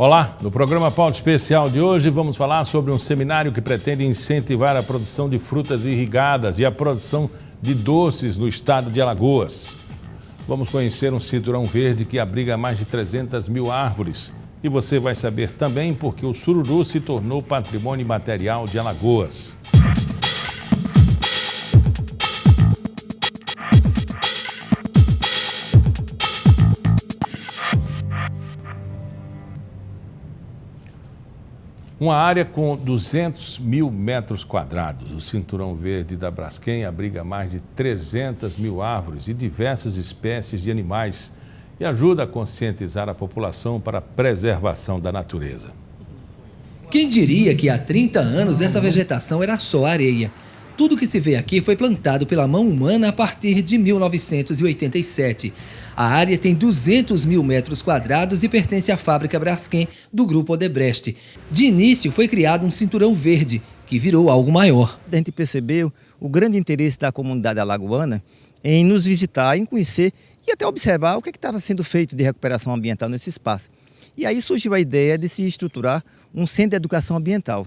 Olá, no programa Pauta Especial de hoje vamos falar sobre um seminário que pretende incentivar a produção de frutas irrigadas e a produção de doces no estado de Alagoas. Vamos conhecer um cinturão verde que abriga mais de 300 mil árvores. E você vai saber também por que o sururu se tornou patrimônio imaterial de Alagoas. Uma área com 200 mil metros quadrados. O Cinturão Verde da Braskem abriga mais de 300 mil árvores e diversas espécies de animais e ajuda a conscientizar a população para a preservação da natureza. Quem diria que há 30 anos essa vegetação era só areia? Tudo que se vê aqui foi plantado pela mão humana a partir de 1987. A área tem 200 mil metros quadrados e pertence à fábrica Braskem do Grupo Odebrecht. De início foi criado um cinturão verde, que virou algo maior. A gente percebeu o grande interesse da comunidade alagoana em nos visitar, em conhecer e até observar o que estava sendo feito de recuperação ambiental nesse espaço. E aí surgiu a ideia de se estruturar um centro de educação ambiental.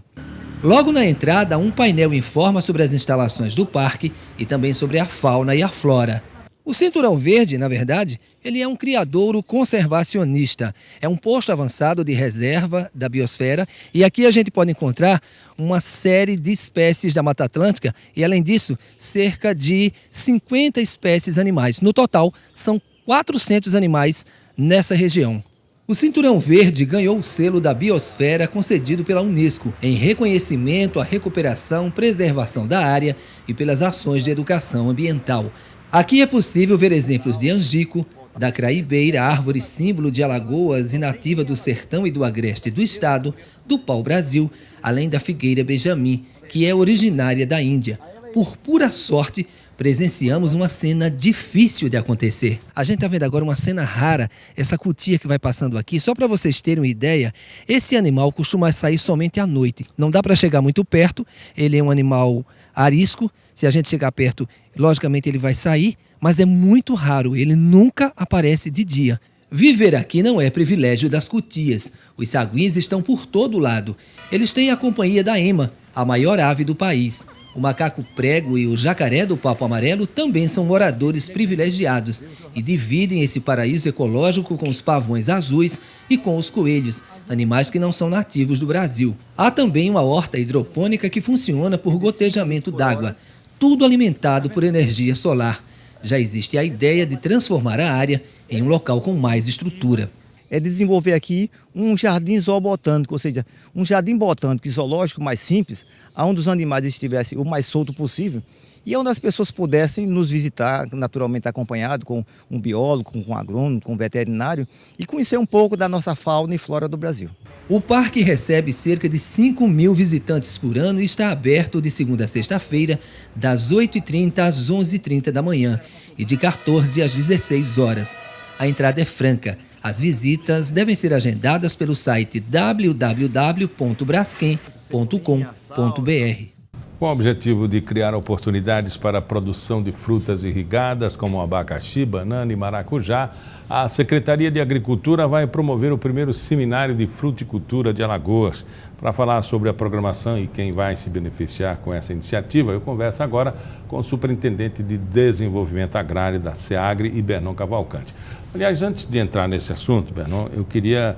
Logo na entrada, um painel informa sobre as instalações do parque e também sobre a fauna e a flora. O Cinturão Verde, na verdade, ele é um criadouro conservacionista. É um posto avançado de reserva da biosfera e aqui a gente pode encontrar uma série de espécies da Mata Atlântica e, além disso, cerca de 50 espécies animais. No total, são 400 animais nessa região. O Cinturão Verde ganhou o selo da Biosfera concedido pela Unesco em reconhecimento à recuperação, preservação da área e pelas ações de educação ambiental. Aqui é possível ver exemplos de angico, da craibeira, árvore símbolo de Alagoas e nativa do sertão e do agreste do estado, do pau-brasil, além da figueira Benjamin, que é originária da Índia. Por pura sorte, presenciamos uma cena difícil de acontecer. A gente está vendo agora uma cena rara, essa cutia que vai passando aqui. Só para vocês terem uma ideia, esse animal costuma sair somente à noite. Não dá para chegar muito perto, ele é um animal arisco. Se a gente chegar perto, logicamente ele vai sair, mas é muito raro, ele nunca aparece de dia. Viver aqui não é privilégio das cutias. Os saguis estão por todo lado. Eles têm a companhia da ema, a maior ave do país. O macaco prego e o jacaré do papo amarelo também são moradores privilegiados e dividem esse paraíso ecológico com os pavões azuis e com os coelhos, animais que não são nativos do Brasil. Há também uma horta hidropônica que funciona por gotejamento d'água, tudo alimentado por energia solar. Já existe a ideia de transformar a área em um local com mais estrutura. É desenvolver aqui um jardim zoobotânico, ou seja, um jardim botânico e zoológico mais simples, onde os animais estivessem o mais solto possível e onde as pessoas pudessem nos visitar, naturalmente acompanhado com um biólogo, com um agrônomo, com um veterinário e conhecer um pouco da nossa fauna e flora do Brasil. O parque recebe cerca de 5 mil visitantes por ano e está aberto de segunda a sexta-feira, das 8h30 às 11h30 da manhã e de 14 às 16 horas. A entrada é franca. As visitas devem ser agendadas pelo site www.braskem.com.br. Com o objetivo de criar oportunidades para a produção de frutas irrigadas como abacaxi, banana e maracujá, a Secretaria de Agricultura vai promover o primeiro seminário de fruticultura de Alagoas. Para falar sobre a programação e quem vai se beneficiar com essa iniciativa, eu converso agora com o Superintendente de Desenvolvimento Agrário da SEAGRE, Ibernon Cavalcante. Aliás, antes de entrar nesse assunto, Ibernon, eu queria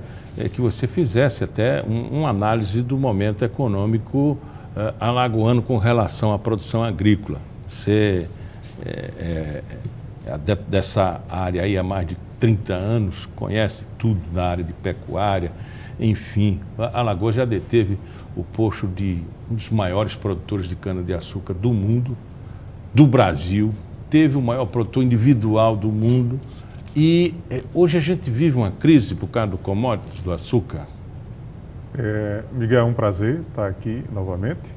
que você fizesse até uma análise do momento econômico alagoano com relação à produção agrícola. Você é adepto dessa área aí há mais de 30 anos, conhece tudo na área de pecuária, enfim. Alagoas já deteve o posto de um dos maiores produtores de cana-de-açúcar do mundo, do Brasil, teve o maior produtor individual do mundo e hoje a gente vive uma crise por causa do commodities, do açúcar. Miguel, é um prazer estar aqui novamente.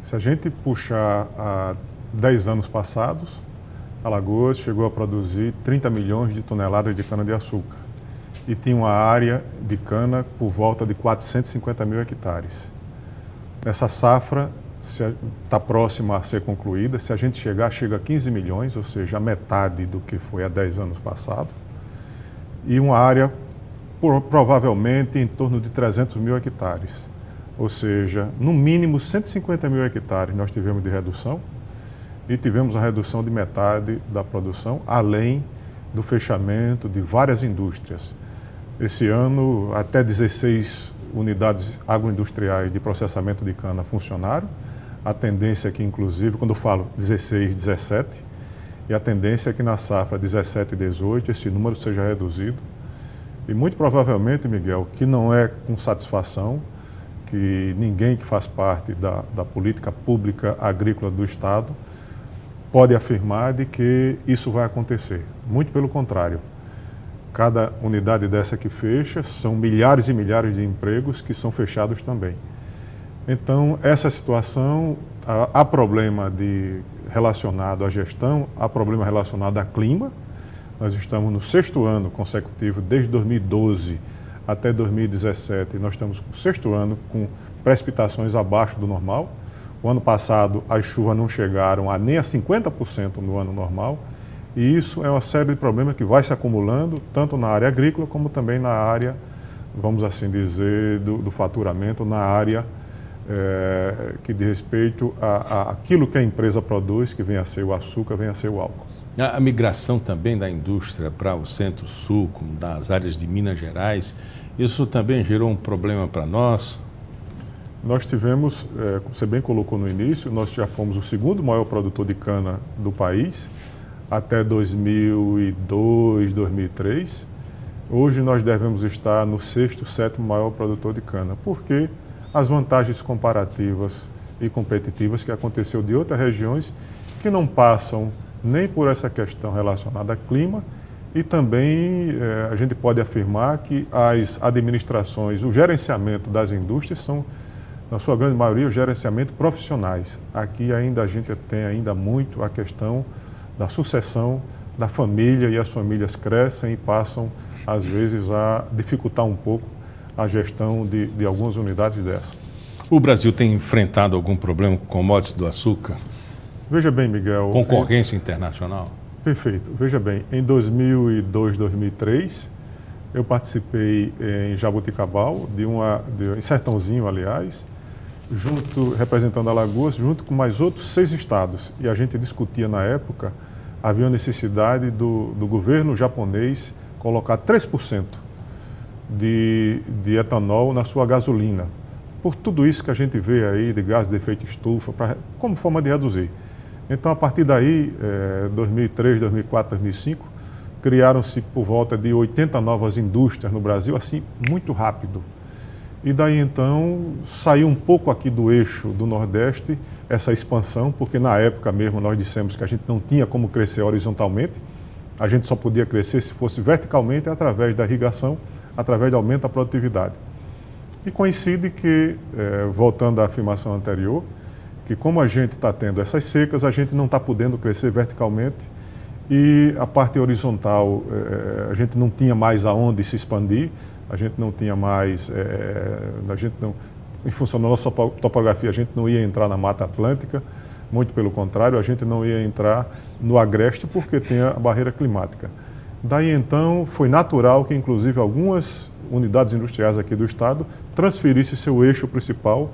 Se a gente puxar há 10 anos passados, Alagoas chegou a produzir 30 milhões de toneladas de cana-de-açúcar e tinha uma área de cana por volta de 450 mil hectares. Essa safra está próxima a ser concluída. Se a gente chega a 15 milhões, ou seja, a metade do que foi há 10 anos passados. E uma área provavelmente em torno de 300 mil hectares. Ou seja, no mínimo 150 mil hectares nós tivemos de redução e tivemos a redução de metade da produção, além do fechamento de várias indústrias. Esse ano, até 16 unidades agroindustriais de processamento de cana funcionaram. A tendência é que, inclusive, quando eu falo 16, 17, e a tendência é que na safra 17 e 18 esse número seja reduzido. E muito provavelmente, Miguel, que não é com satisfação, que ninguém que faz parte da política pública agrícola do Estado pode afirmar de que isso vai acontecer. Muito pelo contrário. Cada unidade dessa que fecha, são milhares e milhares de empregos que são fechados também. Então, essa situação, há problema relacionado à gestão, há problema relacionado a clima. Nós estamos no 6º ano consecutivo, desde 2012 até 2017, nós estamos no 6º ano com precipitações abaixo do normal. O ano passado, as chuvas não chegaram nem a 50% no ano normal. E isso é uma série de problemas que vai se acumulando, tanto na área agrícola, como também na área, vamos assim dizer, do faturamento, na área que diz respeito àquilo que a empresa produz, que vem a ser o açúcar, vem a ser o álcool. A migração também da indústria para o Centro-Sul, como das áreas de Minas Gerais, isso também gerou um problema para nós? Nós tivemos, como você bem colocou no início, nós já fomos o 2º maior produtor de cana do país, até 2002, 2003. Hoje nós devemos estar no 6º, 7º maior produtor de cana, porque as vantagens comparativas e competitivas que aconteceu de outras regiões que não passam nem por essa questão relacionada a clima e também a gente pode afirmar que as administrações, o gerenciamento das indústrias são, na sua grande maioria, o gerenciamento profissionais. Aqui ainda a gente tem ainda muito a questão da sucessão da família e as famílias crescem e passam, às vezes, a dificultar um pouco a gestão de algumas unidades dessa. O Brasil tem enfrentado algum problema com commodities do açúcar? Veja bem, Miguel... Concorrência internacional? Perfeito. Veja bem, em 2002, 2003, eu participei em Jaboticabal, em Sertãozinho, aliás, representando Alagoas, junto com mais outros 6 estados. E a gente discutia na época, havia a necessidade do governo japonês colocar 3% de etanol na sua gasolina. Por tudo isso que a gente vê aí de gases de efeito estufa, como forma de reduzir. Então, a partir daí, 2003, 2004, 2005, criaram-se por volta de 80 novas indústrias no Brasil, assim, muito rápido. E daí, então, saiu um pouco aqui do eixo do Nordeste essa expansão, porque na época mesmo nós dissemos que a gente não tinha como crescer horizontalmente, a gente só podia crescer se fosse verticalmente através da irrigação, através do aumento da produtividade. E coincide que, voltando à afirmação anterior, que como a gente está tendo essas secas, a gente não está podendo crescer verticalmente e a parte horizontal, a gente não tinha mais aonde se expandir, a gente não tinha mais, em função da nossa topografia, a gente não ia entrar na Mata Atlântica, muito pelo contrário, a gente não ia entrar no Agreste porque tem a barreira climática. Daí então foi natural que inclusive algumas unidades industriais aqui do estado transferissem seu eixo principal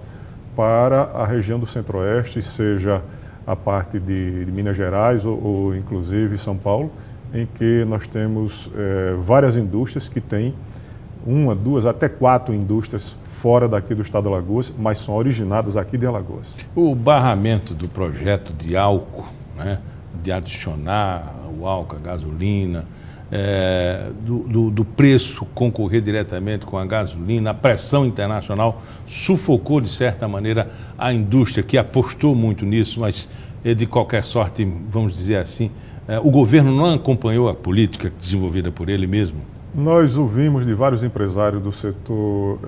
para a região do Centro-Oeste, seja a parte de Minas Gerais ou inclusive São Paulo, em que nós temos várias indústrias que têm 1, 2, até 4 indústrias fora daqui do estado de Alagoas, mas são originadas aqui de Alagoas. O barramento do projeto de álcool, né, de adicionar o álcool, a gasolina, do preço concorrer diretamente com a gasolina, a pressão internacional sufocou, de certa maneira, a indústria, que apostou muito nisso, mas, de qualquer sorte, vamos dizer assim, o governo não acompanhou a política desenvolvida por ele mesmo? Nós ouvimos de vários empresários do setor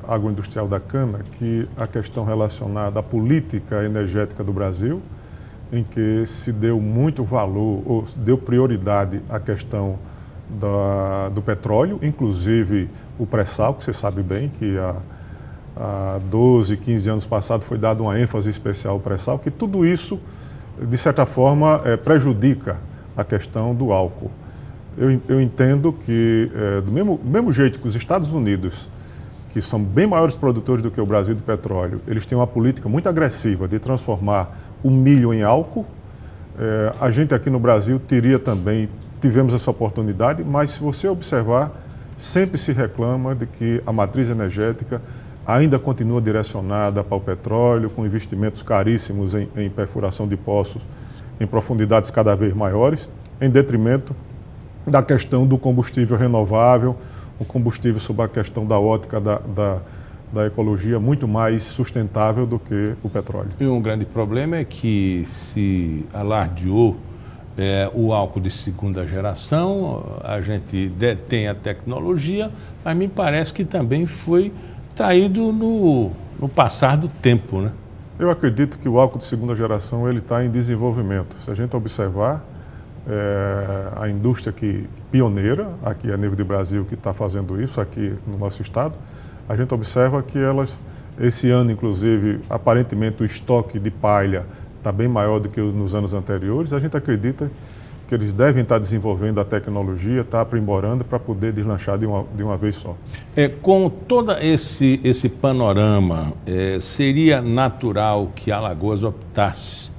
agroindustrial da cana que a questão relacionada à política energética do Brasil, em que se deu muito valor, ou deu prioridade à questão do petróleo, inclusive o pré-sal, que você sabe bem que há 12, 15 anos passados foi dado uma ênfase especial ao pré-sal, que tudo isso, de certa forma, prejudica a questão do álcool. Eu entendo que, do mesmo jeito que os Estados Unidos, que são bem maiores produtores do que o Brasil de petróleo, eles têm uma política muito agressiva de transformar o milho em álcool, a gente aqui no Brasil tivemos essa oportunidade, mas se você observar, sempre se reclama de que a matriz energética ainda continua direcionada para o petróleo, com investimentos caríssimos em perfuração de poços em profundidades cada vez maiores, em detrimento da questão do combustível renovável, o combustível sob a questão da ótica da ecologia muito mais sustentável do que o petróleo. E um grande problema é que se alardeou o álcool de segunda geração, a gente detém a tecnologia, mas me parece que também foi traído no passar do tempo, né? Eu acredito que o álcool de segunda geração ele está em desenvolvimento. Se a gente observar, a indústria pioneira, aqui a nível de Brasil, que está fazendo isso aqui no nosso estado, a gente observa que esse ano, inclusive, aparentemente o estoque de palha está bem maior do que nos anos anteriores. A gente acredita que eles devem estar desenvolvendo a tecnologia, estar aprimorando para poder deslanchar de uma vez só. Com todo esse panorama, seria natural que Alagoas optasse,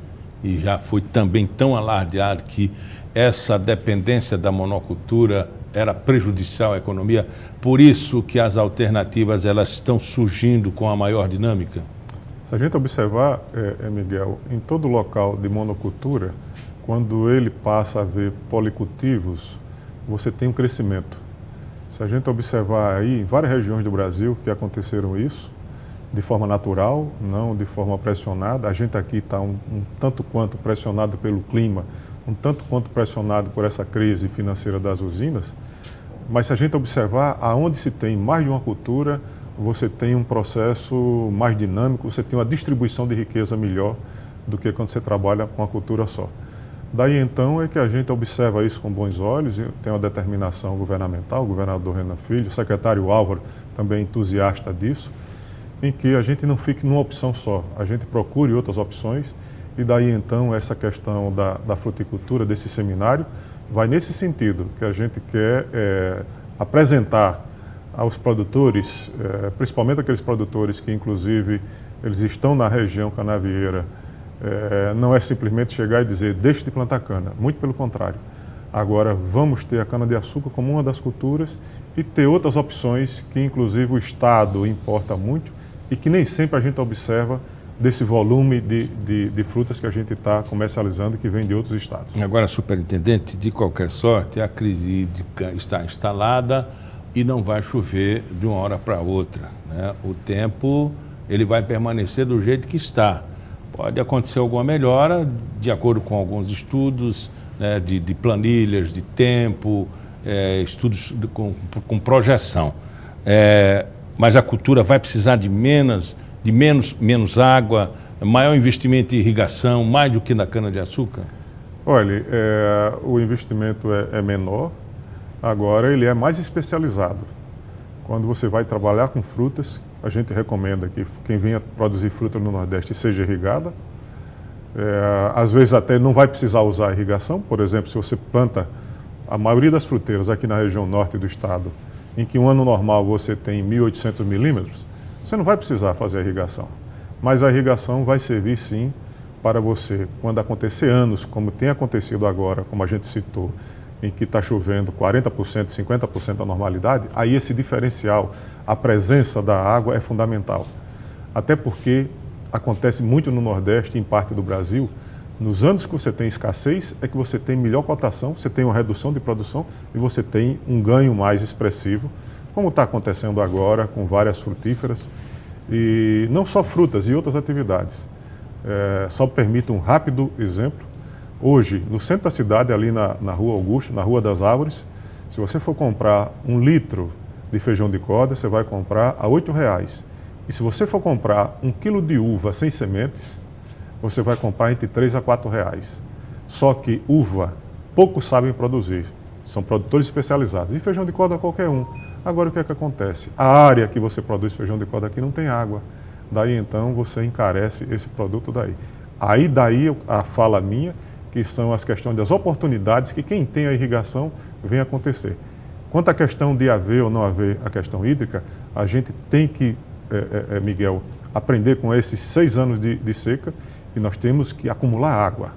e já foi também tão alardeado, que essa dependência da monocultura era prejudicial à economia, por isso que as alternativas elas estão surgindo com a maior dinâmica? Se a gente observar, Miguel, em todo local de monocultura, quando ele passa a ver policultivos, você tem um crescimento. Se a gente observar aí, em várias regiões do Brasil que aconteceram isso, de forma natural, não de forma pressionada, a gente aqui está um tanto quanto pressionado pelo clima, um tanto quanto pressionado por essa crise financeira das usinas, mas se a gente observar, aonde se tem mais de uma cultura, você tem um processo mais dinâmico, você tem uma distribuição de riqueza melhor do que quando você trabalha com uma cultura só. Daí então é que a gente observa isso com bons olhos, e tem uma determinação governamental, o governador Renan Filho, o secretário Álvaro também é entusiasta disso, em que a gente não fique numa opção só, a gente procure outras opções, e daí então essa questão da fruticultura, desse seminário, vai nesse sentido, que a gente quer apresentar aos produtores, principalmente aqueles produtores que inclusive eles estão na região canavieira, não é simplesmente chegar e dizer, deixe de plantar cana, muito pelo contrário. Agora vamos ter a cana-de-açúcar como uma das culturas e ter outras opções que inclusive o Estado importa muito e que nem sempre a gente observa desse volume de frutas que a gente está comercializando que vem de outros estados. Agora, superintendente, de qualquer sorte, a crise hídrica está instalada e não vai chover de uma hora para outra, né? O tempo ele vai permanecer do jeito que está. Pode acontecer alguma melhora, de acordo com alguns estudos, né, de planilhas, de tempo, estudos com projeção. Mas a cultura vai precisar de menos água, maior investimento em irrigação, mais do que na cana-de-açúcar? Olha, o investimento é menor, agora ele é mais especializado. Quando você vai trabalhar com frutas, a gente recomenda que quem venha produzir fruta no Nordeste seja irrigada. Às vezes até não vai precisar usar irrigação, por exemplo, se você planta a maioria das fruteiras aqui na região norte do estado, em que um ano normal você tem 1.800 milímetros, você não vai precisar fazer a irrigação. Mas a irrigação vai servir sim para você, quando acontecer anos, como tem acontecido agora, como a gente citou, em que está chovendo 40%, 50% da normalidade, aí esse diferencial, a presença da água é fundamental. Até porque acontece muito no Nordeste e em parte do Brasil, nos anos que você tem escassez é que você tem melhor cotação, você tem uma redução de produção e você tem um ganho mais expressivo, como está acontecendo agora com várias frutíferas, e não só frutas e outras atividades. Só permito um rápido exemplo. Hoje, no centro da cidade, ali na Rua Augusto, na Rua das Árvores, se você for comprar 1 litro de feijão de corda, você vai comprar a R$8. E se você for comprar 1 quilo de uva sem sementes, você vai comprar entre R$3 a R$4. Só que uva, poucos sabem produzir. São produtores especializados. E feijão de corda qualquer um. Agora o que é que acontece? A área que você produz feijão de corda aqui não tem água. Daí então você encarece esse produto daí. Aí daí a fala minha que são as questões das oportunidades que quem tem a irrigação vem acontecer. Quanto à questão de haver ou não haver a questão hídrica, a gente tem que, Miguel, aprender com esses 6 anos de seca e nós temos que acumular água.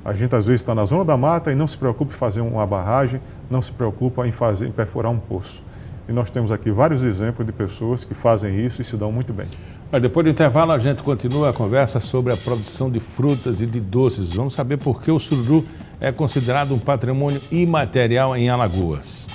A gente às vezes está na zona da mata e não se preocupa em fazer uma barragem, não se preocupa em perfurar um poço. E nós temos aqui vários exemplos de pessoas que fazem isso e se dão muito bem. Mas depois do intervalo a gente continua a conversa sobre a produção de frutas e de doces. Vamos saber por que o sururu é considerado um patrimônio imaterial em Alagoas.